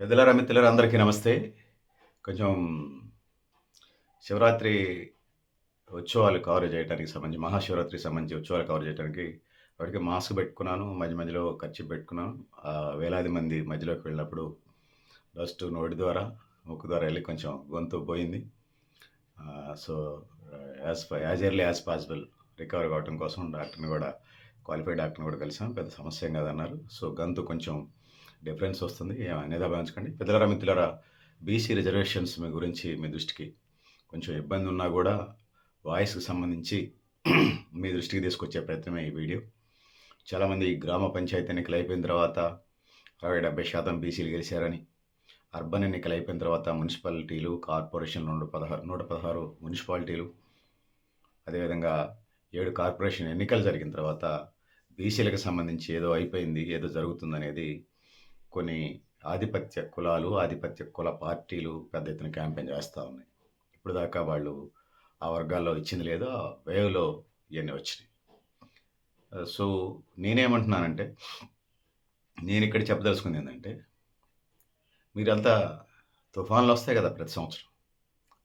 పెద్దలారా, మిత్రులారా అందరికీ నమస్తే. కొంచెం శివరాత్రి ఉత్సవాలు కవర్ చేయడానికి సంబంధించి, మహాశివరాత్రికి సంబంధించి ఉత్సవాలు కవర్ చేయడానికి వాటికి మాస్క్ పెట్టుకున్నాను. మధ్య మధ్యలో కర్చీఫ్ పెట్టుకున్నాను. వేలాది మంది మధ్యలోకి వెళ్ళినప్పుడు డస్ట్ నోటి ద్వారా, ముక్కు ద్వారా వెళ్ళి కొంచెం గొంతు పోయింది. So, as early as possible recover కావడం కోసం డాక్టర్ని కూడా, క్వాలిఫైడ్ డాక్టర్ని కూడా కలిసాం. పెద్ద సమస్య ఏం కాదన్నారు. సో, గొంతు కొంచెం డిఫరెన్స్ వస్తుంది. అనేది భావించకండి. పెద్దలారా, మిత్రులారా, బీసీ రిజర్వేషన్స్ మీ గురించి మీ దృష్టికి కొంచెం ఇబ్బంది ఉన్నా కూడా వాయిస్‌కి సంబంధించి మీ దృష్టికి తీసుకొచ్చే ప్రయత్నమే ఈ వీడియో. చాలామంది గ్రామ పంచాయతీ ఎన్నికలు అయిపోయిన తర్వాత 60-70% బీసీలు గెలిచారని, అర్బన్ ఎన్నికలు అయిపోయిన తర్వాత మున్సిపాలిటీలు, కార్పొరేషన్లు 116 మున్సిపాలిటీలు, అదేవిధంగా 7 కార్పొరేషన్ ఎన్నికలు జరిగిన తర్వాత బీసీలకు సంబంధించి ఏదో అయిపోయింది, ఏదో జరుగుతుందనేది కొన్ని ఆధిపత్య కులాలు, ఆధిపత్య కుల పార్టీలు పెద్ద ఎత్తున క్యాంపెయిన్ చేస్తూ ఉన్నాయి. ఇప్పుడు దాకా వాళ్ళు ఆ వర్గాల్లో ఇచ్చింది లేదు. ఆ వేవ్‌లో ఇయన్నీ వచ్చినాయి. సో, నేనేమంటున్నానంటే, నేనిక్కడ చెప్పదలుచుకుంది ఏందంటే, మీరంతా తుఫాన్‌లొస్తాయి కదా ప్రతి సంవత్సరం.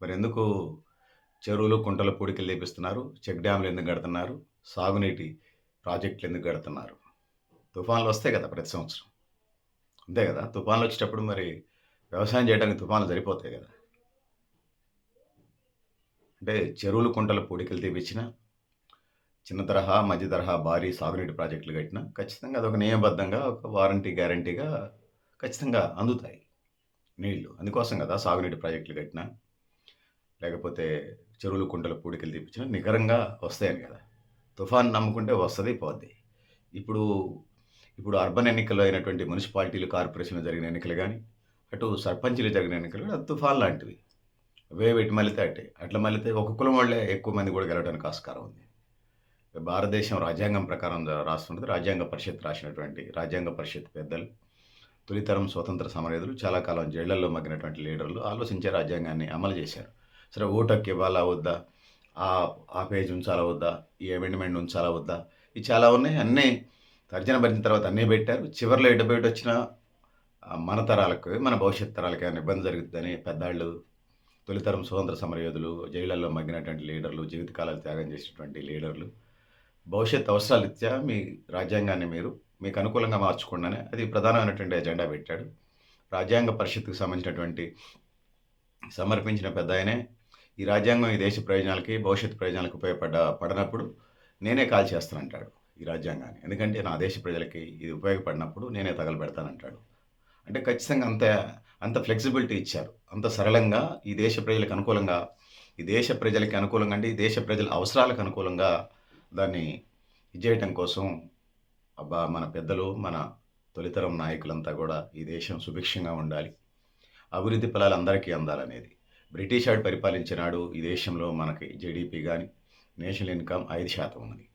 మరెందుకు చెరువులు, కుంటలు, పూడికలు తీపిస్తున్నారు? చెక్ డ్యామ్‌లు ఎందుకు కడుతున్నారు? సాగునీటి ప్రాజెక్టులు ఎందుకు కడుతున్నారు? తుఫాన్‌లొస్తాయి కదా ప్రతి సంవత్సరం. అంతే కదా! తుఫాన్‌లొచ్చేటప్పుడు మరి వ్యవసాయం చేయడానికి తుఫాన్లు సరిపోతాయి కదా! అంటే చెరువులు, కుంటలు, పూడికలు తీపిచ్చినా, చిన్న తరహా, మధ్య తరహా భారీ సాగునీటి ప్రాజెక్టులు కట్టినా ఖచ్చితంగా అదొక నియమబద్ధంగా, ఒక వారంటీ, గ్యారంటీగా ఖచ్చితంగా అందుతాయి నీళ్లు. అందుకోసం కదా సాగునీటి ప్రాజెక్టులు కట్టినా, లేకపోతే చెరువులు, కుంటలు, పూడికలు తీపిచ్చినా నికరంగా వస్తాయని కదా! తుఫాన్ నమ్ముకుంటే వస్తది, పోద్ది. ఇప్పుడు ఇప్పుడు అర్బన్ ఎన్నికల్లో అయినటువంటి మున్సిపాలిటీలు, కార్పొరేషన్‌లో జరిగిన ఎన్నికలు గాని, అటు సర్పంచ్‌లు జరిగిన ఎన్నికలు కూడా తుఫాన్ లాంటివి. వేవ్ ఎటు మళ్ళితే అటే. అట్లా మళ్ళితే ఒక కులం వాళ్ళే ఎక్కువ మంది కూడా గెలవడానికి ఆస్కారం ఉంది. భారతదేశం రాజ్యాంగం ప్రకారం రాస్తుంటది. రాజ్యాంగ పరిషత్ రాసినటువంటి రాజ్యాంగ పరిషత్ పెద్దలు, తొలితరం స్వతంత్ర సమరయోధులు, చాలా కాలం జైళ్లల్లో మగ్గినటువంటి లీడర్లు ఆలోచించే రాజ్యాంగాన్ని అమలు చేశారు. సరే, ఓటు హక్కు ఇవ్వాలా వద్దా? ఆ పేజ్ ఉంచాలా వద్దా? ఈ అమెండ్మెంట్ ఉంచాలా వద్దా? ఇవి చాలా ఉన్నాయి. అన్నీ తర్జన భర్జన తర్వాత అన్నీ పెట్టారు. చివరిలో ఎటుపోయిటొచ్చినా మన తరాలకు, మన భవిష్యత్ తరాలకి ఏమైనా ఇబ్బంది జరుగుతుందని పెద్దాళ్ళు, తొలితరం స్వతంత్ర సమరయోధులు, జైళ్లల్లో మగ్గినటువంటి లీడర్లు, జీవితకాలాలు త్యాగం చేసినటువంటి లీడర్లు, భవిష్యత్ అవసరాలరీత్యా మీ రాజ్యాంగాన్ని మీరు మీకు అనుకూలంగా మార్చుకోండని అది ప్రధానమైనటువంటి ఎజెండా పెట్టాడు. రాజ్యాంగ పరిషత్‌కు సంబంధించినటువంటి సమర్పించిన పెద్దాయనే, ఈ రాజ్యాంగం ఈ దేశ ప్రయోజనాలకి, భవిష్యత్ ప్రయోజనాలకు పడనప్పుడు నేనే కాల్చేస్తానంటాడు ఈ రాజ్యాంగాన్ని. ఎందుకంటే నా దేశ ప్రజలకి ఇది ఉపయోగపడినప్పుడు నేనే తగలబెడతానంటాడు. అంటే ఖచ్చితంగా అంత ఫ్లెక్సిబిలిటీ ఇచ్చారు. అంత సరళంగా ఈ దేశ ప్రజలకు అనుకూలంగా, ఈ దేశ ప్రజలకి అనుకూలంగా అంటే ఈ దేశ ప్రజల అవసరాలకు అనుకూలంగా దాన్ని చేయటం కోసం మన పెద్దలు, మన తొలితరం నాయకులంతా కూడా ఈ దేశం సుభిక్షంగా ఉండాలి, అభివృద్ధి ఫలాలు అందరికీ అందాలనేది. బ్రిటిష్ వాడు పరిపాలించినాడు ఈ దేశంలో మనకి జీడీపీ గాని, నేషనల్ ఇన్‌కమ్ 5% ఉన్నది.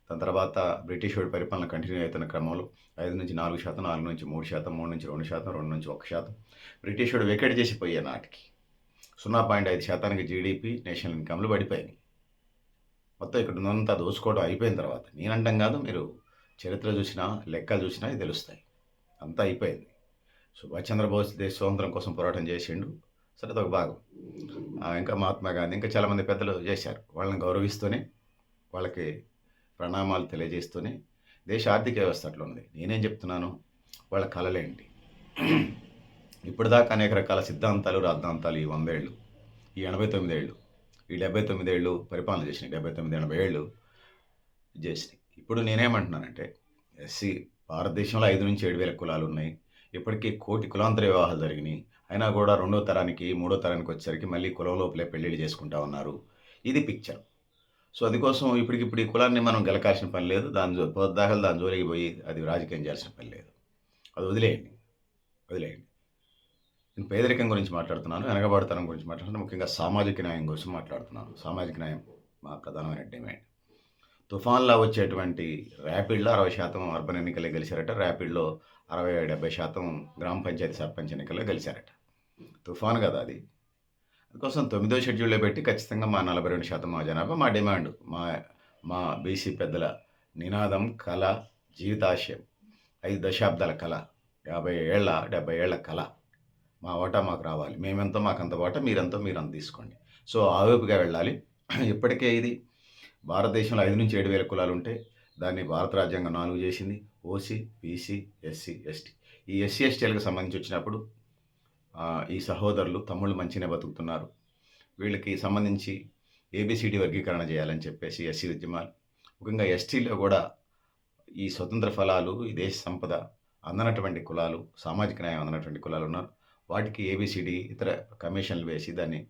దాని తర్వాత బ్రిటిష్ వాడి పరిపాలన కంటిన్యూ అవుతున్న క్రమంలో 5-4%, 4-3%, 3-2%, 2-1%, బ్రిటిష్ వాడు వెకేట్ చేసిపోయే నాటికి 0.5% జీడీపీ, నేషనల్ ఇన్‌కమ్‌లు పడిపోయినాయి. మొత్తం ఇక్కడ ఉన్నంతా దోచుకోవడం అయిపోయిన తర్వాత, నేనంటం కాదు, మీరు చరిత్ర చూసినా, లెక్కలు చూసినా ఇది తెలుస్తాయి. అంతా అయిపోయింది. సుభాష్ చంద్రబోస్ దేశ స్వాతంత్రం కోసం పోరాటం చేసిండు. సరే, అదొక భాగం. ఇంకా మహాత్మా గాంధీ, ఇంకా చాలామంది పెద్దలు చేశారు. వాళ్ళని గౌరవిస్తూనే, వాళ్ళకి ప్రణామాలు తెలియజేస్తూనే దేశ ఆర్థిక వ్యవస్థ అట్లా ఉంది. నేనేం చెప్తున్నాను, వాళ్ళ కలలేంటి? ఇప్పటిదాకా అనేక రకాల సిద్ధాంతాలు, రాద్ధాంతాలు ఈ 100 ఏళ్ళు, ఈ 89 ఏళ్ళు, ఈ 79 ఏళ్ళు పరిపాలన చేసినాయి. 79, 80 ఏళ్ళు చేసినాయి. ఇప్పుడు నేనేమంటున్నానంటే, భారతదేశంలో 5-7 వేల కులాలు ఉన్నాయి. ఇప్పటికీ 1 కోటి కులాంతర వివాహాలు జరిగినాయి. అయినా కూడా రెండో తరానికి, మూడో తరానికి వచ్చేసరికి మళ్ళీ కులం లోపలే పెళ్ళిళ్ళు చేసుకుంటా ఉన్నారు. ఇది పిక్చర్. సో, అందుకోసం ఇప్పటికిప్పుడు ఈ కులాన్ని మనం గెలకాల్సిన పని లేదు. పొద్దాకలు దాని జోలికి పోయి అది రాజకీయం చేయాల్సిన పని లేదు. అది వదిలేయండి. వదిలేయండి. నేను పేదరికం గురించి మాట్లాడుతున్నాను, వెనకబాటుతనం గురించి మాట్లాడుతున్నాను, ముఖ్యంగా సామాజిక న్యాయం కోసం మాట్లాడుతున్నాను. సామాజిక న్యాయం మా ప్రధానమైన డిమాండ్. తుఫాన్‌లా వచ్చేటువంటి ర్యాపిడ్‌లో 60% అర్బన్ ఎన్నికల్లో గెలిచారట. ర్యాపిడ్‌లో 60-70% గ్రామ పంచాయతీ సర్పంచ్ ఎన్నికల్లో గెలిచారట. తుఫాను కదా అది. అందుకోసం 9వ షెడ్యూల్‌లో పెట్టి ఖచ్చితంగా మా 42% మా జనాభా, మా డిమాండ్, మా మా బీసీ పెద్దల నినాదం, కల, జీవితాశయం, 5 దశాబ్దాల కల, 50 ఏళ్ల, 70 ఏళ్ల కల. మా వాటా మాకు రావాలి. మేమెంతో మాకంత వాటా, మీరెంతో మీరంత తీసుకోండి. సో, ఆ వైపుగా వెళ్ళాలి. ఇప్పటికే ఇది భారతదేశంలో 5,000-7,000 కులాలుంటే, దాన్ని భారత రాజ్యాంగం 4 చేసింది. OC, BC, SC, ST. ఈ ఎస్సీ, ఎస్టీలకు సంబంధించొచ్చినప్పుడు ఈ సహోదరులు, తమ్ముళ్ళు మంచిగానే బతుకుతున్నారు. వీళ్ళకి సంబంధించి ఏబీసీడీ వర్గీకరణ చేయాలని చెప్పేసి ఎస్సీ ఉద్యమాలు. ముఖ్యంగా ఎస్టీలో కూడా ఈ స్వతంత్ర ఫలాలు, ఈ దేశ సంపద అందనటువంటి కులాలు, సామాజిక న్యాయం అందనటువంటి కులాలున్నారు. వాటికి ఏబీసీడీ ఇతర కమిషన్లు వేసి దాన్ని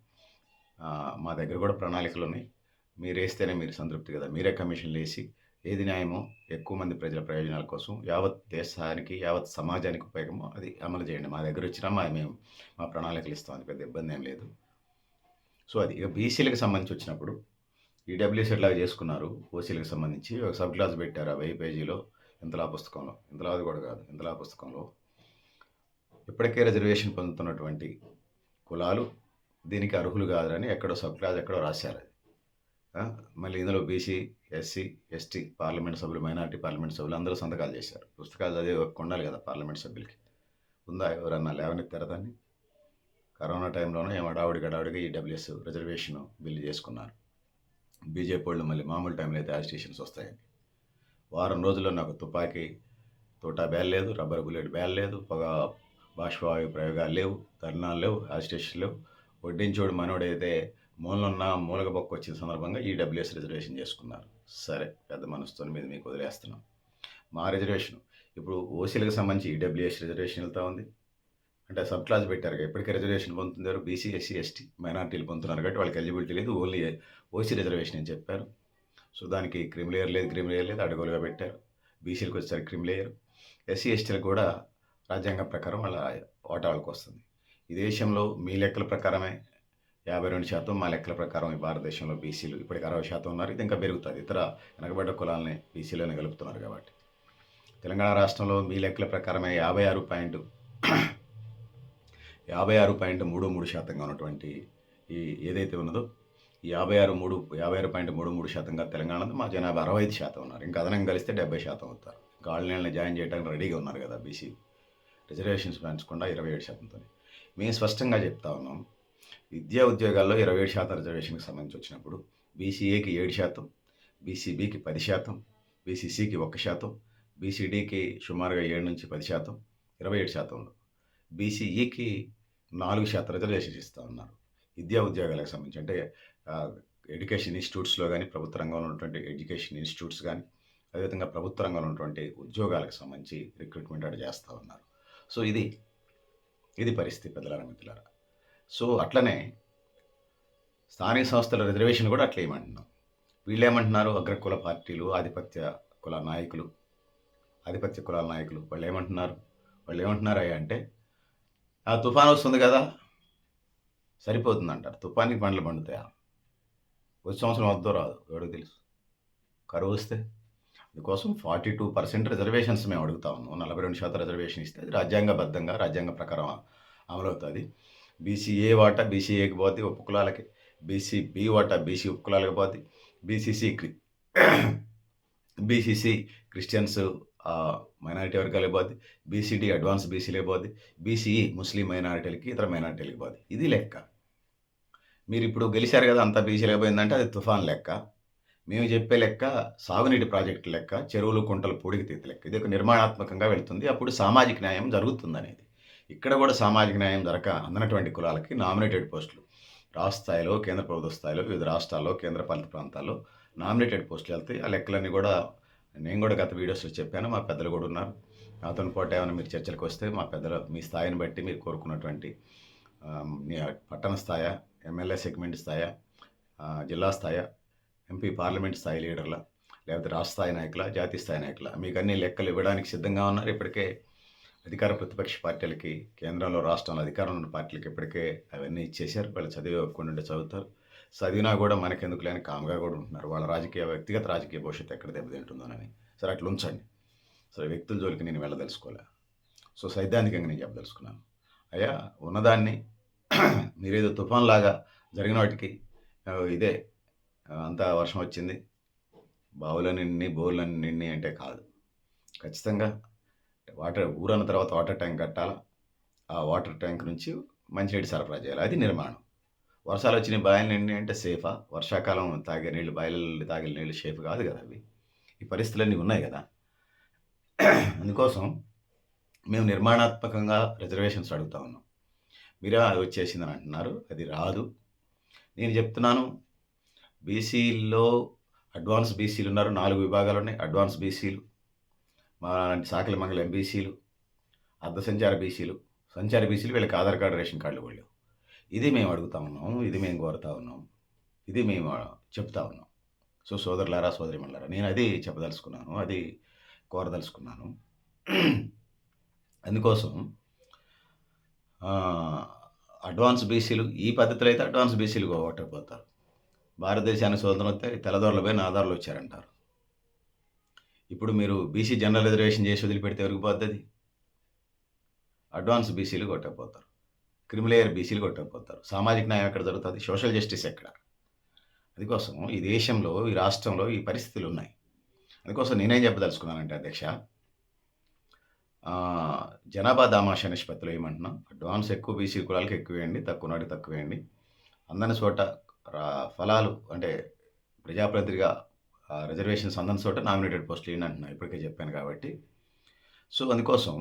మా దగ్గర కూడా ప్రణాళికలున్నాయి. మీరేస్తేనే మీరు సంతృప్తి కదా! మీరే కమిషన్‌లేసి ఏది న్యాయమో, ఎక్కువ మంది ప్రజల ప్రయోజనాల కోసం యావత్ దేశానికి, యావత్ సమాజానికి ఉపయోగమో అది అమలు చేయండి. మా దగ్గరొచ్చినా మేము మా ప్రణాళికలు ఇస్తాం. అది పెద్ద ఇబ్బందేం లేదు. సో, అది. ఇక బీసీలకు సంబంధించొచ్చినప్పుడు ఈడబ్ల్యూఎస్ ఎట్లాగ చేసుకున్నారు. ఓసీలకు సంబంధించి ఒక సబ్ క్లాస్ పెట్టారు. ఆ 1000 పేజీలో ఇంతలా పుస్తకంలో. ఇంతలాది కూడా కాదు. ఇంతలా పుస్తకంలో ఇప్పటికే రిజర్వేషన్ పొందుతున్నటువంటి కులాలు దీనికి అర్హులు కాదని ఎక్కడో సబ్ క్లాస్ ఎక్కడో రాశారది. మళ్ళీ ఇందులో బీసీ, ఎస్సీ, ఎస్టీ పార్లమెంట్ సభ్యులు, మైనారిటీ పార్లమెంట్ సభ్యులు అందరూ సంతకాలు చేశారు. పుస్తకాలు చదివే ఓపిక ఉండాలి కదా పార్లమెంట్ సభ్యులకి. ఉందా? ఎవరన్నా లేవనెత్తారా దాన్ని? కరోనా టైంలోనే ఏం హడావుడిగా ఈడబ్ల్యూఎస్ రిజర్వేషన్ బిల్లు చేసుకున్నారు. బీజేపీ వాళ్ళు మళ్ళీ మామూలు టైంలో అయితే యాజిటేషన్స్ వస్తాయని. వారం రోజుల్లో నాకు తుపాకీ తోటా బ్యాన్ లేదు, రబ్బర్ బుల్లెట్ బ్యాన్ లేదు, బాష్పవాయు ప్రయోగాలు లేవు, ధర్నాలు లేవు, యాజిటేషన్ లేవు. వడ్డించోడు మనోడైతే మూలనున్న మూలక బొక్క వచ్చిన సందర్భంగా ఈడబ్ల్యూఎస్ రిజర్వేషన్ చేసుకున్నారు. సరే, పెద్ద మనసుతో మీద మీకు వదిలేస్తున్నాం. మా రిజర్వేషన్ ఇప్పుడు ఓసీలకు సంబంధించి ఈడబ్ల్యూఎస్ రిజర్వేషన్ వెళ్తూ ఉంది. అంటే సబ్ క్లాస్ పెట్టారు. ఇప్పటికే రిజర్వేషన్ పొందుతున్నారు. బీసీ, ఎస్సీ, ఎస్టీ మైనారిటీలు పొందుతున్నారు కాబట్టి వాళ్ళకి ఎలిజిబిలిటీ లేదు. ఓన్లీ ఓసీ రిజర్వేషన్ అని చెప్పారు. సో, దానికి క్రిమిలేయర్ లేదు, అడ్డగోలుగా పెట్టారు. బీసీలకు వచ్చేసరికి క్రిమిలేయర్. ఎస్సీ, ఎస్టీలకు కూడా రాజ్యాంగం ప్రకారం వాళ్ళ వాటా వాళ్ళకి వస్తుంది. ఈ దేశంలో మీ లెక్కల ప్రకారమే 52%, మా లెక్కల ప్రకారం ఈ భారతదేశంలో బీసీలు ఇప్పటికి 60% ఉన్నారు. ఇది ఇంకా పెరుగుతుంది. ఇతర వెనకబడ్డ కులాలని బీసీలోనే కలుపుతున్నారు కాబట్టి. తెలంగాణ రాష్ట్రంలో మీ లెక్కల ప్రకారమే 56.33%గా ఉన్నటువంటి ఈ ఏదైతే ఉన్నదో ఈ 56.33%గా తెలంగాణ ఉంది. మా జనాభా 65% ఉన్నారు. ఇంకా అదనంగా కలిస్తే 70% అవుతారు. ఇంకా ఆళ్ళని జాయిన్ చేయడానికి రెడీగా ఉన్నారు కదా బీసీ. రిజర్వేషన్స్ పెంచకుండా 27%తో. మేము స్పష్టంగా చెప్తా ఉన్నాం. విద్యా ఉద్యోగాల్లో 27% రిజర్వేషన్కి సంబంధించి వచ్చినప్పుడు బీసీఏకి 7%, బీసీబీకి 10%, బీసీసీకి 1%, బీసీడీకి సుమారుగా 7-10%, 27%. బీసీఈకి 4% రిజర్వేషన్ ఇస్తూ ఉన్నారు. విద్యా ఉద్యోగాలకు సంబంధించి అంటే ఎడ్యుకేషన్ ఇన్స్టిట్యూట్స్లో కానీ, ప్రభుత్వ రంగంలో ఉన్నటువంటి ఎడ్యుకేషన్ ఇన్స్టిట్యూట్స్ కానీ, అదేవిధంగా ప్రభుత్వ రంగంలో ఉన్నటువంటి ఉద్యోగాలకు సంబంధించి రిక్రూట్మెంట్ అటు చేస్తూ ఉన్నారు. సో, ఇది పరిస్థితి పెద్దలారా, మిత్రులారా. సో, అట్లనే స్థానిక సంస్థల రిజర్వేషన్ కూడా అట్లా ఏమంటున్నాం. వీళ్ళేమంటున్నారు, అగ్రకుల పార్టీలు, ఆధిపత్య కులాల నాయకులు వాళ్ళు ఏమంటున్నారయ్యా అంటే, ఆ తుఫాను వస్తుంది కదా సరిపోతుందంటారు. తుఫానికి పండ్లు పండుతాయా? వచ్చే సంవత్సరం వద్దో రాదు ఎవరికి తెలుసు. కరువు వస్తే అందుకోసం 42% రిజర్వేషన్స్ మేము అడుగుతా ఉన్నాం. 42% రిజర్వేషన్ ఇస్తే అది రాజ్యాంగబద్ధంగా రాజ్యాంగ ప్రకారం అమలవుతుంది. బీసీఏ వాటా బీసీఏకి పోద్ది ఉపకులాలకి, బీసీబీ వాటా బీసీ ఉపకులాలకి పోద్ది, బీసీసీ క్రిస్టియన్స్ మైనారిటీ వర్గాలకి పోద్ది, బీసీడీ అడ్వాన్స్ బీసీలకి పోద్ది, బీసీఈ ముస్లిం మైనారిటీలకి ఇతర మైనారిటీలకి పోద్ది. ఇది లెక్క. మీరు ఇప్పుడు గెలిచారు కదా అంతా బీసీలకు పోయిందంటే అది తుఫాన్ లెక్క. మేము చెప్పే లెక్క సాగునీటి ప్రాజెక్టు లెక్క, చెరువులు కుంటలు పూడికి లెక్క. ఇది ఒక నిర్మాణాత్మకంగా వెళుతుంది. అప్పుడు సామాజిక న్యాయం జరుగుతుందనేది. ఇక్కడ కూడా సామాజిక న్యాయం అందనటువంటి కులాలకి నామినేటెడ్ పోస్టులు రాష్ట్ర స్థాయిలో, కేంద్ర ప్రభుత్వ స్థాయిలో, వివిధ రాష్ట్రాల్లో, కేంద్రపాలిత ప్రాంతాల్లో నామినేటెడ్ పోస్టులు వెళ్తాయి. ఆ లెక్కలన్నీ కూడా నేను కూడా గత వీడియోస్లో చెప్పాను. మా పెద్దలు కూడా ఉన్నారు. నాతో పాటు ఏమైనా మీరు చర్చలకు వస్తే మా పెద్దలు మీ స్థాయిని బట్టి మీరు కోరుకున్నటువంటి పట్టణ స్థాయి, ఎమ్మెల్యే సెగ్మెంట్ స్థాయి, జిల్లా స్థాయి, ఎంపీ పార్లమెంట్ స్థాయి లీడర్ల, లేకపోతే రాష్ట్ర స్థాయి నాయకుల, జాతీయ స్థాయి నాయకుల మీకు అన్ని లెక్కలు ఇవ్వడానికి సిద్ధంగా ఉన్నారు. ఇప్పటికే అధికార ప్రతిపక్ష పార్టీలకి, కేంద్రంలో రాష్ట్రంలో అధికారంలో ఉన్న పార్టీలకి ఇప్పటికే అవన్నీ ఇచ్చేశారు. వాళ్ళు చదివే ఒప్పుకుంటుంటే చదువుతారు. చదివినా కూడా మనకెందుకు లేని కామ్గా కూడా ఉంటున్నారు. వాళ్ళ వ్యక్తిగత రాజకీయ భవిష్యత్తు ఎక్కడ దెబ్బతింటుందోనని. సరే, అట్లా ఉంచండి. సరే, వ్యక్తుల జోలికి నేను వెళ్ళదలుచుకోలే. సో, సైద్ధాంతికంగా నేను చెప్పదలుచుకున్నాను. అయ్యా, ఉన్నదాన్ని మీరేదో తుఫాన్లాగా జరిగిన వాటికి ఇదే అంతా వర్షం వచ్చింది, బావులని నిండి, బోర్లని నిండి అంటే కాదు. ఖచ్చితంగా ఊరన్న తర్వాత వాటర్ ట్యాంక్ కట్టాలా, ఆ వాటర్ ట్యాంక్ నుంచి మంచినీటి సరఫరా చేయాలి. అది నిర్మాణం. వర్షాలొచ్చినాయి బాయిలు నిండినాయి అంటే సేఫా? వర్షాకాలం తాగే నీళ్ళు బాయిలల్లో తాగే నీళ్ళు సేఫ్ కాదు గదా అవి. ఈ పరిస్థితులన్నీ ఉన్నాయి గదా! అందుకోసం మేము నిర్మాణాత్మకంగా రిజర్వేషన్స్ అడుగుతా ఉన్నాం. మీరేమో అది వచ్చేసిందని అంటున్నారు. అది రాదు. నేను చెప్తున్నాను బీసీల్లో అడ్వాన్స్ బీసీలున్నారు. 4 విభాగాలున్నాయి. అడ్వాన్స్ బీసీలు, మాలాంటి సాకలి మంగళ ఎంబీసీలు, అర్ధ సంచార బీసీలు, సంచార బీసీలు వీళ్ళకి ఆధార్ కార్డు, రేషన్ కార్డులు కూడా లేవు. ఇది మేము అడుగుతా ఉన్నాం. ఇది మేము కోరుతా ఉన్నాం. ఇది మేము చెప్తా ఉన్నాం. సో, సోదరులారా, సోదరీమణులారా నేను అది చెప్పదలుచుకున్నాను. అది కోరదలుచుకున్నాను. అందుకోసం అడ్వాన్స్ బీసీలు ఈ పద్ధతిలో అయితే అడ్వాన్స్ బీసీలు కొట్టకపోతారు. భారతదేశానికి స్వతంత్రం వస్తే తెల్లదొరలపై నాదారులు వచ్చారంటారు. ఇప్పుడు మీరు బీసీ జనరల్ రిజర్వేషన్ చేసి వదిలిపెడితే ఎవరికి పోద్దది? అడ్వాన్స్ బీసీలు కొట్టకపోతారు. క్రిమిలేయర్ బీసీలు కొట్టకపోతారు. సామాజిక న్యాయం ఎక్కడ జరుగుతుంది? సోషల్ జస్టిస్ ఎక్కడ? అందుకోసం ఈ దేశంలో, ఈ రాష్ట్రంలో ఈ పరిస్థితులు ఉన్నాయి. అందుకోసం నేనేం చెప్పదలుచుకున్నానంటే అధ్యక్ష, జనాభా దామాషా నిష్పత్తిలో ఏమంటున్నాం, అడ్వాన్స్ ఎక్కువ బీసీ కులాలకు ఎక్కువేయండి, తక్కువ నాటికి తక్కువేయండి. అందని చోట ఫలాలు అంటే ప్రజాప్రతినిధిగా రిజర్వేషన్స్ అందని చోట నామినేటెడ్ పోస్టులు ఏంటి అంటున్నా, ఇప్పటికే చెప్పాను కాబట్టి. సో, అందుకోసం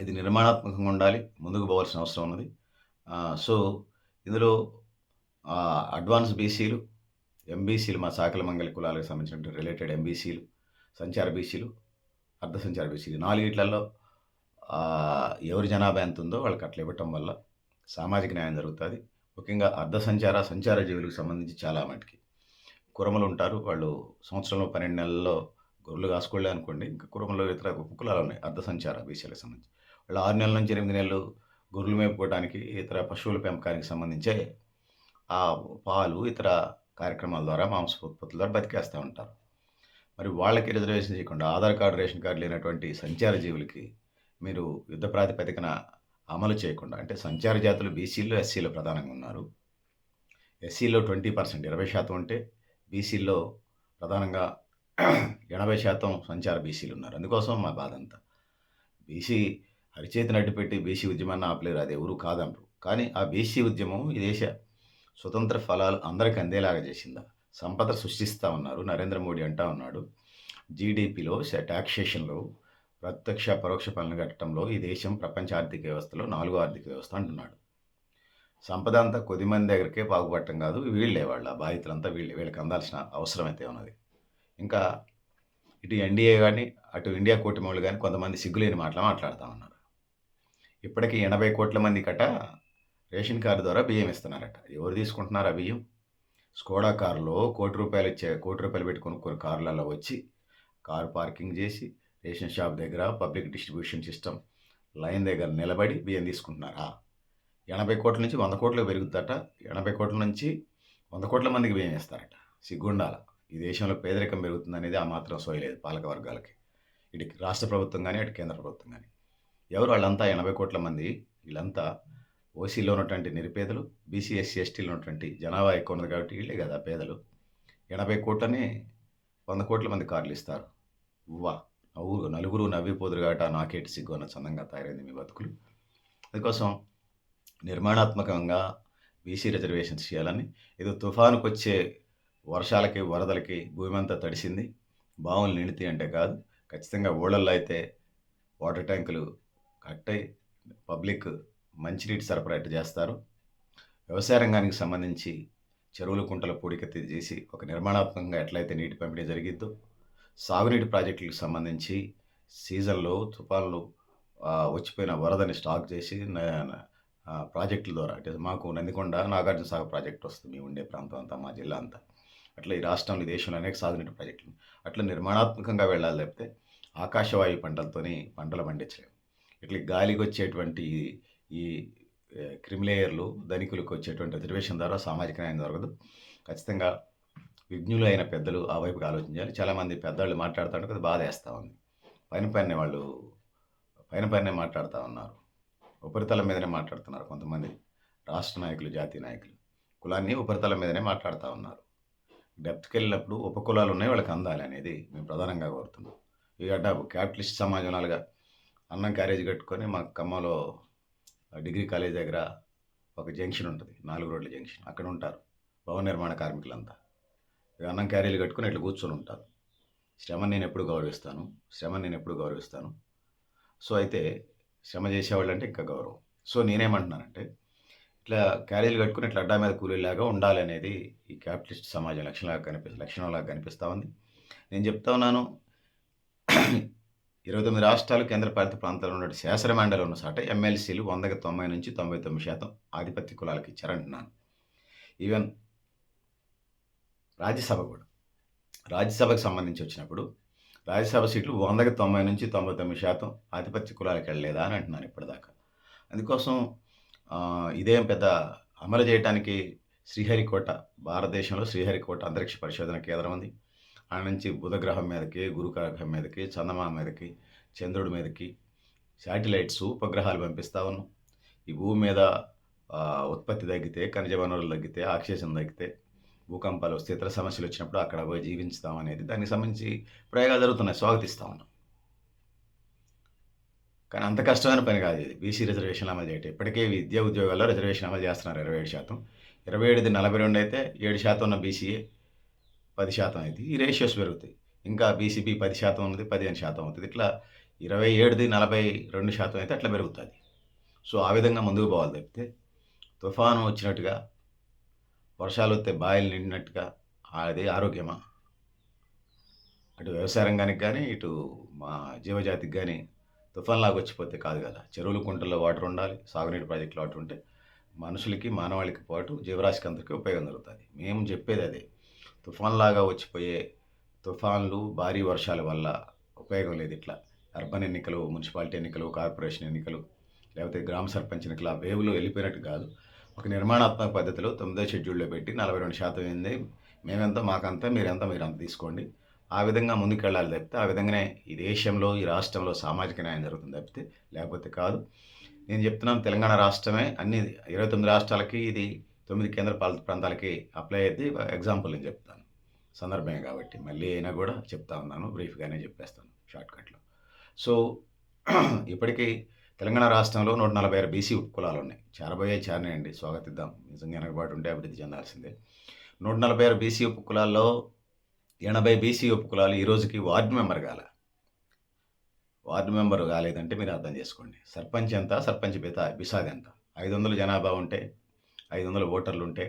ఇది నిర్మాణాత్మకంగా ఉండాలి. ముందుకు పోవాల్సిన అవసరం ఉన్నది. సో, ఇందులో అడ్వాన్స్ బీసీలు, ఎంబీసీలు, మా సాకల మంగళ కులాలకు సంబంధించిన రిలేటెడ్ ఎంబీసీలు, సంచార బీసీలు, అర్ధ సంచార బీసీలు 4 ఎవరి జనాభా ఎంత ఉందో వాళ్ళకి అట్లా ఇవ్వటం వల్ల సామాజిక న్యాయం జరుగుతుంది. ముఖ్యంగా అర్ధ సంచార జీవులకు సంబంధించి చాలా మటుకి కురమలు ఉంటారు. వాళ్ళు సంవత్సరంలో 12 నెలల్లో గొర్రెలు కాసుకోలే అనుకోండి. ఇంకా కురమలో ఇతర ఉపకులాలు ఉన్నాయి అర్ధ సంచార బీసీలకు సంబంధించి. వాళ్ళు 6 నెలల నుంచి 8 నెలలు గొర్రెలు మేపుకోవడానికి, ఇతర పశువుల పెంపకానికి సంబంధించే ఆ పాలు, ఇతర కార్యక్రమాల ద్వారా, మాంసోత్పత్తుల ద్వారా బతికేస్తూ ఉంటారు. మరి వాళ్ళకి రిజర్వేషన్ చేయకుండా ఆధార్ కార్డు, రేషన్ కార్డు లేనటువంటి సంచార జీవులకి మీరు యుద్ధ ప్రాతిపదికన అమలు చేయకుండా, అంటే సంచార జాతులు బీసీల్లో, ఎస్సీలో ప్రధానంగా ఉన్నారు. ఎస్సీలో 20% 20% ఉంటే బీసీల్లో ప్రధానంగా 80% సంచార బీసీలు ఉన్నారు. అందుకోసం మా బాధ అంతా. బీసీ అరిచేతిని అడ్డుపెట్టి బీసీ ఉద్యమాన్ని ఆపలేరు, అది ఎవరు కాదనరు. కానీ ఆ బీసీ ఉద్యమం ఈ దేశ స్వతంత్ర ఫలాలు అందరికి అందేలాగా చేసిందా? సంపద సృష్టిస్తూ ఉన్నారు. నరేంద్ర మోడీ అంటా ఉన్నాడు, జీడీపీలో టాక్సేషన్లో ప్రత్యక్ష పరోక్ష పన్నులు కట్టడంలో ఈ దేశం ప్రపంచ ఆర్థిక వ్యవస్థలో 4వ ఆర్థిక వ్యవస్థ అంటున్నాడు. సంపద అంతా కొద్దిమంది దగ్గరికే బాగుపడటం కాదు, వీళ్ళే వాళ్ళ బాధితులంతా వీళ్ళకి అందాల్సిన అవసరం అయితే ఉన్నది. ఇంకా ఇటు ఎన్డీఏ కానీ అటు ఇండియా కూటమి వాళ్ళు కానీ కొంతమంది సిగ్గులేని మాటలు మాట్లాడుతూ ఉన్నారు. ఇప్పటికీ 80 కోట్ల మంది కట రేషన్ కార్డు ద్వారా బియ్యం ఇస్తున్నారట. ఎవరు తీసుకుంటున్నారు ఆ బియ్యం? స్కోడా కారులో ₹1 కోటి పెట్టి కొనుక్కున్న కార్లలో వచ్చి కారు పార్కింగ్ చేసి రేషన్ షాప్ దగ్గర పబ్లిక్ డిస్ట్రిబ్యూషన్ సిస్టమ్ లైన్ దగ్గర నిలబడి బియ్యం తీసుకుంటున్నారా? 80 కోట్ల నుంచి 100 కోట్లకు పెరుగుతుందట. 80 కోట్ల నుంచి 100 కోట్ల మందికి బియ్యం ఇస్తారట. సిగ్గుండాల. ఈ దేశంలో పేదరికం పెరుగుతుందనేది ఆ మాత్రం సోయలేదు పాలక వర్గాలకి. ఇటు రాష్ట్ర ప్రభుత్వం కానీ, అటు కేంద్ర ప్రభుత్వం కానీ. ఎవరు వాళ్ళంతా? 80 కోట్ల మంది. వీళ్ళంతా ఓసీలో ఉన్నటువంటి నిరుపేదలు, బీసీ, ఎస్సీ, ఎస్టీలో ఉన్నటువంటి జనాభా ఎక్కువ ఉన్నది కాబట్టి వీళ్ళే కదా పేదలు. 80 కోట్లని 100 కోట్ల మంది కార్లు ఇస్తారు. వా! నలుగురు నవ్విపోదురు కాబట్టి నాకేటి సిగ్గు అన్న చందంగా తయారైంది మీ బతుకులు. అందుకోసం నిర్మాణాత్మకంగా బీసీ రిజర్వేషన్స్ చేయాలని, ఏదో తుఫానుకు వచ్చే వర్షాలకి, వరదలకి భూమి అంతా తడిసింది, బావులు నిండితే అంటే కాదు. ఖచ్చితంగా ఊళ్ళల్లో అయితే వాటర్ ట్యాంకులు కట్టాయి, పబ్లిక్ మంచినీటి సరఫరా ఎట్టు చేస్తారు. వ్యవసాయ రంగానికి సంబంధించి చెరువులు, కుంటల పూడికత్తి చేసి ఒక నిర్మాణాత్మకంగా ఎట్లయితే నీటి పంపిణీ జరిగిద్దో, సాగునీటి ప్రాజెక్టులకు సంబంధించి సీజన్లో తుఫాన్లు వచ్చిపోయిన వరదని స్టాక్ చేసి ప్రాజెక్టుల ద్వారా, అంటే మాకు నందికొండ నాగార్జున సాగర్ ప్రాజెక్ట్ వస్తుంది మేము ఉండే ప్రాంతం అంతా, మా జిల్లా అంతా. అట్లా ఈ రాష్ట్రంలో, ఈ దేశంలో అనేక సాగునీటి ప్రాజెక్టులు. అట్లా నిర్మాణాత్మకంగా వెళ్ళాలి, లేకపోతే ఆకాశవాయు పంటలతోని పంటలు పండించలేము. ఇట్లా గాలికి వచ్చేటువంటి ఈ క్రిమిలేయర్లు, ధనికులకు వచ్చేటువంటి రిజర్వేషన్ ద్వారా సామాజిక న్యాయం జరగదు. ఖచ్చితంగా విజ్ఞులు అయిన పెద్దలు ఆ వైపుకి ఆలోచించాలి. చాలామంది పెద్దవాళ్ళు మాట్లాడుతుంటే కొద్దిగా బాధ వేస్తూ ఉంది. పైన మాట్లాడుతూ ఉన్నారు, ఉపరితలం మీదనే మాట్లాడుతున్నారు కొంతమంది రాష్ట్ర నాయకులు, జాతీయ నాయకులు. కులాన్ని ఉపరితలం మీదనే మాట్లాడుతూ ఉన్నారు. డెప్త్కి వెళ్ళినప్పుడు ఉపకులాలు ఉన్నాయి, వాళ్ళకి అందాలి అనేది మేము ప్రధానంగా కోరుతున్నాం. ఈ క్యాపిటలిస్ట్ సమాజం నాలుగా అన్నం క్యారేజ్ కట్టుకొని మా ఖమ్మంలో డిగ్రీ కాలేజ్ దగ్గర ఒక జంక్షన్ ఉంటుంది. 4 రోడ్ల జంక్షన్. అక్కడ ఉంటారు. భవన నిర్మాణ కార్మికులంతా. ఇక అన్నం క్యారీలు కట్టుకొని ఇట్లా కూర్చొని ఉంటారు. శ్రమను నేనెప్పుడు గౌరవిస్తాను. శ్రమను నేనెప్పుడు గౌరవిస్తాను. సో, అయితే శ్రమ చేసేవాళ్ళంటే ఇంకా గౌరవం. సో, నేనేమంటున్నానంటే, ఇట్లా క్యారీలు కట్టుకొని ఇట్లా అడ్డా మీద కూలీలాగా ఉండాలనేది ఈ క్యాపిటలిస్ట్ సమాజం లక్షణంలాగా కనిపిస్తా ఉంది. నేను చెప్తా ఉన్నాను 29 రాష్ట్రాలు, కేంద్రపాలిత ప్రాంతాల్లో ఉన్న శాసనమండలి ఉన్న చోట ఎమ్మెల్సీలు 100కి 90 నుంచి 99% ఆధిపత్య కులాలకు ఇచ్చారంటున్నాను. ఈవెన్ రాజ్యసభ కూడా. రాజ్యసభకు సంబంధించి వచ్చినప్పుడు రాజ్యసభ సీట్లు 100కి 90 నుంచి 99% ఆధిపత్య కులాలకు వెళ్ళలేదా అని అంటున్నాను ఇప్పటిదాకా. అందుకోసం ఇదేం పెద్ద అమలు చేయటానికి శ్రీహరికోట, భారతదేశంలో శ్రీహరికోట అంతరిక్ష పరిశోధన కేంద్రం ఉంది. ఆడ నుంచి బుధగ్రహం మీదకి, గురుగ్రహం మీదకి, చందమామ మీదకి, చంద్రుడి మీదకి శాటిలైట్స్, ఉపగ్రహాలు పంపిస్తా ఉన్నాం. ఈ భూమి మీద ఉత్పత్తి తగ్గితే, ఖనిజ వనరులు తగ్గితే, ఆక్సిజన్ తగ్గితే, భూకంపాలు వస్తే, ఇతర సమస్యలు వచ్చినప్పుడు అక్కడ పోయి జీవించుతాం అనేది దానికి సంబంధించి ప్రయోగాలు జరుగుతున్నాయి. స్వాగతిస్తా ఉన్నాం. కానీ అంత కష్టమైన పని కాదు ఇది. బీసీ రిజర్వేషన్లు అమలు చేయటం. ఇప్పటికే విద్యా ఉద్యోగాల్లో రిజర్వేషన్ అమలు చేస్తున్నారు 27%. 27ది 42 అయితే 7% ఉన్న బీసీఏ 10% అయింది. ఈ రేషియోస్ పెరుగుతాయి. ఇంకా బీసీబీ 10% ఉన్నది 15% అవుతుంది. ఇట్లా 27ది 42% అయితే అట్లా పెరుగుతుంది. సో, ఆ విధంగా ముందుకు పోవాలి తప్పితే తుఫాను వచ్చినట్టుగా, వర్షాలు వస్తే బాయిలు నిండినట్టుగా అది ఆరోగ్యమా? అటు వ్యవసాయ రంగానికి కానీ, ఇటు మా జీవజాతికి కానీ తుఫాన్లాగా వచ్చిపోతే కాదు కదా. చెరువులు, కుంటల్లో వాటర్ ఉండాలి. సాగునీటి ప్రాజెక్టులు వాటర్ ఉంటే మనుషులకి, మానవాళికి పాటు జీవరాశికి అందరికీ ఉపయోగం జరుగుతుంది. మేము చెప్పేది అదే. తుఫాన్లాగా వచ్చిపోయే తుఫాన్లు, భారీ వర్షాల వల్ల ఉపయోగం లేదు. ఇట్లా అర్బన్ ఎన్నికలు, మున్సిపాలిటీ ఎన్నికలు, కార్పొరేషన్ ఎన్నికలు, లేకపోతే గ్రామ సర్పంచ్ ఎన్నికలు ఆ వేవ్లో వెళ్ళిపోయినట్టు కాదు. ఒక నిర్మాణాత్మక పద్ధతిలో 9వ షెడ్యూల్లో పెట్టి 42% అయింది. మేమెంత మాకంత, మీరెంత మీరంత తీసుకోండి. ఆ విధంగా ముందుకెళ్ళాలి తప్పితే, ఆ విధంగానే ఈ దేశంలో, ఈ రాష్ట్రంలో సామాజిక న్యాయం జరుగుతుంది తప్పితే లేకపోతే కాదు. నేను చెప్తున్నాను, తెలంగాణ రాష్ట్రమే అన్ని 29 రాష్ట్రాలకి, ఇది 9 కేంద్ర పాలిత ప్రాంతాలకి అప్లై అయితే ఎగ్జాంపుల్ నేను చెప్తాను. సందర్భమే కాబట్టి మళ్ళీ అయినా కూడా చెప్తా ఉన్నాను. బ్రీఫ్గానే చెప్పేస్తాను షార్ట్కట్లో. సో, ఇప్పటికీ తెలంగాణ రాష్ట్రంలో 146 బీసీ ఉపకులాలు ఉన్నాయి. చేరనియండి, స్వాగతిద్దాం. నిజంగా వెనకబాటు ఉంటే అభివృద్ధి చెందాల్సిందే. 146 బీసీ ఉపకులాల్లో 80 బీసీ ఉపకులాలు ఈ రోజుకి వార్డు మెంబర్ కాలే. వార్డు మెంబర్ కాలేదంటే మీరు అర్థం చేసుకోండి. సర్పంచ్ ఎంత, సర్పంచ్ బిసాది ఎంత. 500 జనాభా ఉంటే, 500 ఓటర్లు ఉంటే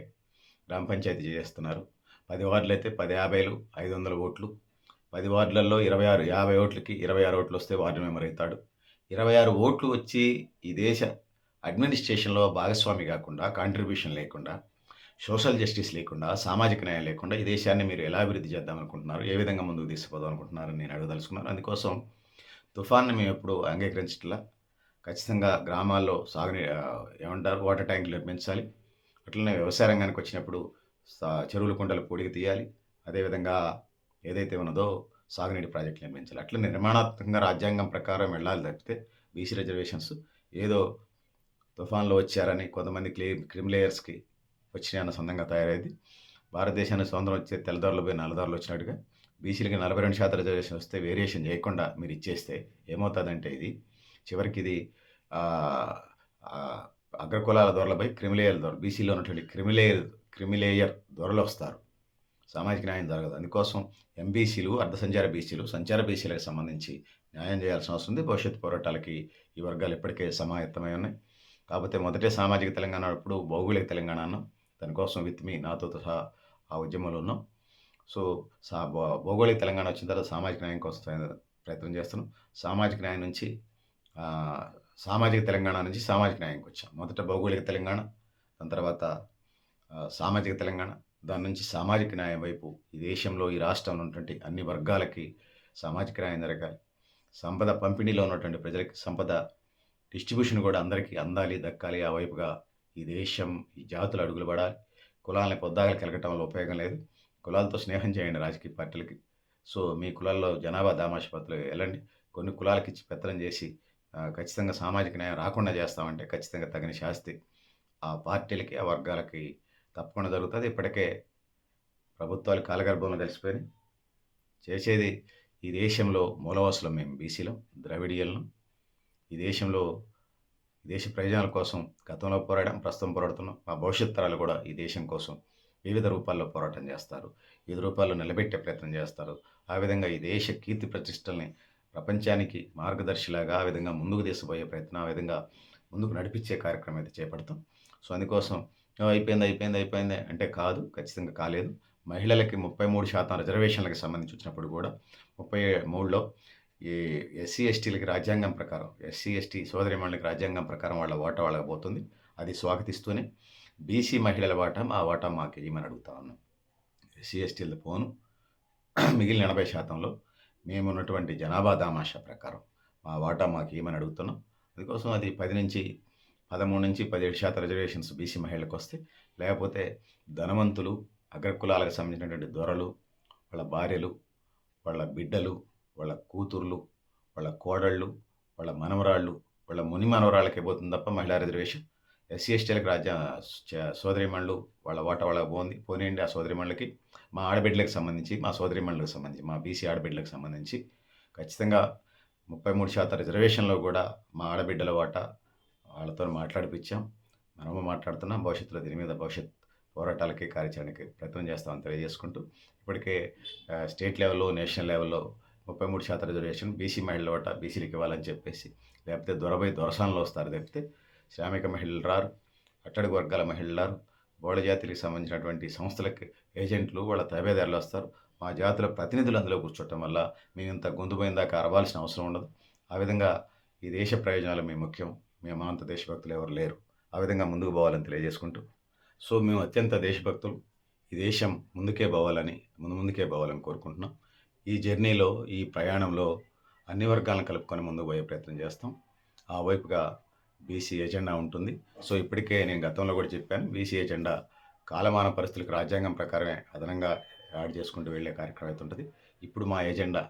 గ్రామ పంచాయతీ చేస్తున్నారు. 10 వార్డులు అయితే 10 50లు 500 ఓట్లు. 10 వార్డులలో 26 50 ఓట్లకి 26 ఓట్లు వస్తే వార్డు మెంబర్ అవుతాడు. 26 ఓట్లు వచ్చి ఈ దేశ అడ్మినిస్ట్రేషన్లో భాగస్వామి కాకుండా, కాంట్రిబ్యూషన్ లేకుండా, సోషల్ జస్టిస్ లేకుండా, సామాజిక న్యాయం లేకుండా ఈ దేశాన్ని మీరు ఎలా అభివృద్ధి చేద్దాం అనుకుంటున్నారు, ఏ విధంగా ముందుకు తీసుకుపోదాం అనుకుంటున్నారని నేను అడగదలుచుకున్నాను. అందుకోసం తుఫాన్ని మేము ఎప్పుడు అంగీకరించట్లా. ఖచ్చితంగా గ్రామాల్లో ఏమంటారు, వాటర్ ట్యాంకులు నిర్మించాలి. అట్లనే వ్యవసాయ రంగానికి వచ్చినప్పుడు చెరువులు, కుంటలు పూడికి తీయాలి. అదేవిధంగా ఏదైతే ఉన్నదో సాగునీటి ప్రాజెక్టులు నిర్మించాలి. అట్లా నిర్మాణాత్మకంగా రాజ్యాంగం ప్రకారం వెళ్ళాలి తప్పితే బీసీ రిజర్వేషన్స్ ఏదో తుఫాన్లో వచ్చారని కొంతమంది క్రిమిలేయర్స్కి వచ్చినాయన్న సొంతంగా తయారైంది. భారతదేశానికి స్వతంత్రం వచ్చే తెల్లదారులు పోయి నల్లదారులు వచ్చినట్టుగా బీసీలకి 42% రిజర్వేషన్ వస్తే వేరియేషన్ చేయకుండా మీరు ఇచ్చేస్తే ఏమవుతుందంటే ఇది చివరికి ఇది అగ్రకులాల దొరలపై క్రిమిలేయర్ దొర, బీసీలో ఉన్నటువంటి క్రిమిలేయర్ దొరలు వస్తారు. సామాజిక న్యాయం జరగదు. అందుకోసం ఎంబీసీలు, అర్ధసంచార బీసీలు, సంచార బీసీలకు సంబంధించి న్యాయం చేయాల్సిన అవసరం ఉంది. భవిష్యత్తు పోరాటాలకి ఈ వర్గాలు ఇప్పటికే సమాయత్తమై ఉన్నాయి. కాకపోతే మొదటే సామాజిక తెలంగాణ అప్పుడు భౌగోళిక తెలంగాణ అన్నాం. దానికోసం విత్ మీ నాతో సహా ఆ ఉద్యమంలో ఉన్నాం. సో, భౌగోళిక తెలంగాణ వచ్చిన తర్వాత సామాజిక న్యాయం కోసం ప్రయత్నం చేస్తున్నాం. సామాజిక న్యాయం నుంచి సామాజిక తెలంగాణ నుంచి సామాజిక న్యాయంకి వచ్చాం. మొదట భౌగోళిక తెలంగాణ, దాని తర్వాత సామాజిక తెలంగాణ, దాని నుంచి సామాజిక న్యాయం వైపు ఈ దేశంలో, ఈ రాష్ట్రంలో ఉన్నటువంటి అన్ని వర్గాలకి సామాజిక న్యాయం జరగాలి. సంపద పంపిణీలో ఉన్నటువంటి ప్రజలకి సంపద డిస్ట్రిబ్యూషన్ కూడా అందరికీ అందాలి, దక్కాలి. ఆ వైపుగా ఈ దేశం, ఈ జాతులు అడుగులు పడాలి. కులాలని పొద్దాగలు కలగటం వల్ల ఉపయోగం లేదు. కులాలతో స్నేహం చేయండి రాజకీయ పార్టీలకి. సో, మీ కులాల్లో జనాభా దామాషపత్రులు వెళ్ళండి. కొన్ని కులాలకి ఇచ్చి పెత్తనం చేసి ఖచ్చితంగా సామాజిక న్యాయం రాకుండా చేస్తామంటే ఖచ్చితంగా తగిన శాస్తి ఆ పార్టీలకి, ఆ వర్గాలకి తప్పకుండా జరుగుతుంది. ఇప్పటికే ప్రభుత్వాలు కాలగర్భంలో కలిసిపోయి చేసేది ఈ దేశంలో మూలవాసులం మేము బీసీలో, ద్రవిడియలను. ఈ దేశంలో ఈ దేశ ప్రయోజనాల కోసం గతంలో పోరాడాం, ప్రస్తుతం పోరాడుతున్నాం. మా భవిష్యత్ తరాలు కూడా ఈ దేశం కోసం వివిధ రూపాల్లో పోరాటం చేస్తారు. వివిధ రూపాల్లో నిలబెట్టే ప్రయత్నం చేస్తారు. ఆ విధంగా ఈ దేశ కీర్తి ప్రతిష్టల్ని ప్రపంచానికి మార్గదర్శిలాగా ఆ విధంగా ముందుకు తీసుకుపోయే ప్రయత్నం, ఆ విధంగా ముందుకు నడిపించే కార్యక్రమం అయితే చేపడతాం. సో, అందుకోసం అయిపోయింది అంటే కాదు. ఖచ్చితంగా కాలేదు. మహిళలకి 33% రిజర్వేషన్‌లకి సంబంధించి వచ్చినప్పుడు కూడా 33లో ఈ ఎస్సీ, ఎస్టీలకి రాజ్యాంగం ప్రకారం, ఎస్సీ, ఎస్టీ సోదరీమణులకి రాజ్యాంగం ప్రకారం వాళ్ళ వాటా వాళ్ళకి పోతుంది. అది స్వాగతిస్తూనే బీసీ మహిళల వాటా మా వాటా మాకియ్యమని అడుగుతా ఉన్నాం. ఎస్సీ, ఎస్టీలది పోను. మిగిలిన 80%లో మేమున్నటువంటి జనాభా దామాషా ప్రకారం మా వాటా మాకియ్యమని అడుగుతున్నాం. అందుకోసం అది 13-17% రిజర్వేషన్స్ బీసీ మహిళలకొస్తాయి. లేకపోతే ధనవంతులు, అగ్రకులాలకు సంబంధించినటువంటి దొరలు, వాళ్ళ భార్యలు, వాళ్ళ బిడ్డలు, వాళ్ళ కూతుర్లు, వాళ్ళ కోడళ్ళు, వాళ్ళ మనవరాళ్ళు, వాళ్ళ ముని మనవరాళ్ళకే పోతుంది తప్ప మహిళా రిజర్వేషన్. ఎస్సీ, ఎస్టీలకు సోదరీమణులు వాళ్ళ వాటా వాళ్ళకి పోనీయండి ఆ సోదరీమణులకి. మా ఆడబిడ్డలకు సంబంధించి, మా సోదరీమణులకు సంబంధించి, మా బీసీ ఆడబిడ్డలకు సంబంధించి ఖచ్చితంగా 33% రిజర్వేషన్‌లో కూడా మా ఆడబిడ్డల వాటా వాళ్ళతోని మాట్లాడిపిచ్చాం. మనము మాట్లాడుతున్నాం. భవిష్యత్తులో దీని మీద పోరాటాలకి, కార్యాచరణకి ప్రయత్నం చేస్తామని తెలియజేసుకుంటూ, ఇప్పటికే స్టేట్ లెవెల్‌లో, నేషనల్ లెవెల్‌లో 33% రిజర్వేషన్ బీసీ మహిళల వాటా బీసీలకి ఇవ్వాలని చెప్పేసి, లేకపోతే దొరసానులు వస్తారు తప్పితే శ్రామిక మహిళలు రారు, అట్టడుగు వర్గాల మహిళలు రారు, బహుళ జాతులకు సంబంధించినటువంటి సంస్థలకి ఏజెంట్లు, వాళ్ళ తాబేదారులు వస్తారు. మా జాతుల ప్రతినిధులు అందులో కూర్చోవటం వల్ల మేమింత గొంతు పోయిందాకా అరవాల్సిన అవసరం ఉండదు. ఆ విధంగా ఈ దేశ ప్రయోజనాలు మేము ముఖ్యం. మా అంత దేశభక్తులు ఎవరు లేరు. ఆ విధంగా ముందుకు పోవాలని తెలియజేసుకుంటూ, సో, మేము అత్యంత దేశభక్తులు. ఈ దేశం ముందుకే పోవాలని కోరుకుంటున్నాం. ఈ జర్నీలో, ఈ ప్రయాణంలో అన్ని వర్గాలను కలుపుకొని ముందుకు పోయే ప్రయత్నం చేస్తాం. ఆ వైపుగా బీసీ ఎజెండా ఉంటుంది. సో, ఇప్పటికే నేను గతంలో కూడా చెప్పాను. బీసీ ఎజెండా కాలమాన పరిస్థితులకు రాజ్యాంగం ప్రకారమే అదనంగా యాడ్ చేసుకుంటూ వెళ్ళే కార్యక్రమం అయితే ఉంటది. ఇప్పుడు మా ఎజెండా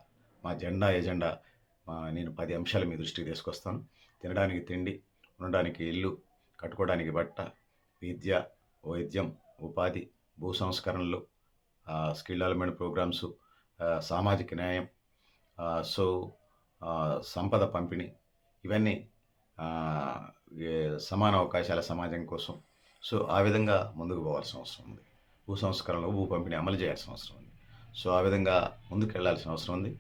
నేను 10 అంశాలు మీ దృష్టికి తీసుకొస్తాను. తినడానికి తిండి, ఉండడానికి ఇల్లు, కట్టుకోవడానికి బట్ట, విద్య, వైద్యం, ఉపాధి, భూ సంస్కరణలు, స్కిల్ డెవలప్‌మెంట్ ప్రోగ్రామ్సు, సామాజిక న్యాయం, సో, సంపద పంపిణీ, ఇవన్నీ ఆహ్, ఏ సమాన అవకాశాల సమాజం కోసం. సో, ఆ విధంగా ముందుకు పోవాల్సిన అవసరం ఉంది. భూ సంస్కరణలు, భూ పంపిణీ అమలు చేయాల్సిన అవసరం ఉంది. సో, ఆ విధంగా ముందుకెళ్లాల్సిన అవసరం ఉంది.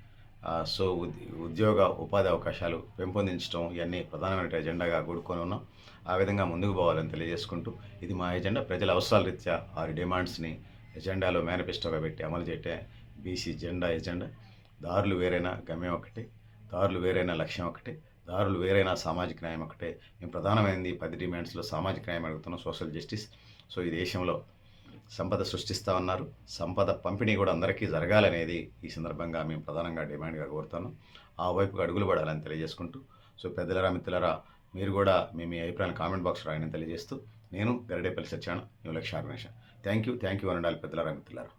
సో, ఉద్యోగ, ఉపాధి అవకాశాలు పెంపొందించడం ఇయన్నీ ప్రధానమైన ఎజెండాగా కూడుకొని ఉన్నాం. ఆ విధంగా ముందుకు పోవాలని తెలియజేసుకుంటూ, ఇది మా ఎజెండా. ప్రజల అవసరాల రీత్యా 6 డిమాండ్స్‌ని ఎజెండాలో మేనిఫెస్టోగా పెట్టి అమలు చేయటమే బీసీ ఎజెండా. దారులు వేరైనా గమ్యం ఒకటే. దారులు వేరైనా లక్ష్యం ఒకటే. దారులు వేరైనా సామాజిక న్యాయం ఒకటే. మేము ప్రధానమైనది 10 డిమాండ్స్‌లో సామాజిక న్యాయం అడుగుతున్నాం, సోషల్ జస్టిస్. సో, ఈ దేశంలో సంపద సృష్టిస్తా ఉన్నారు. సంపద పంపిణీ కూడా అందరికీ జరగాలనేది ఈ సందర్భంగా మేము ప్రధానంగా డిమాండ్‌గా కోరుతున్నాం. ఆ వైపుగా అడుగులు పడాలని తెలియజేసుకుంటూ, సో, పెద్దలారా, మిత్రులారా, మీరు కూడా మీ అభిప్రాయాలను కామెంట్ బాక్స్‌లో రాయని తెలియజేస్తూ, నేను Garidepalli Satyanarayana, new Lakshya organisation. Thank you one and all పెద్దలారా, మిత్రులారా.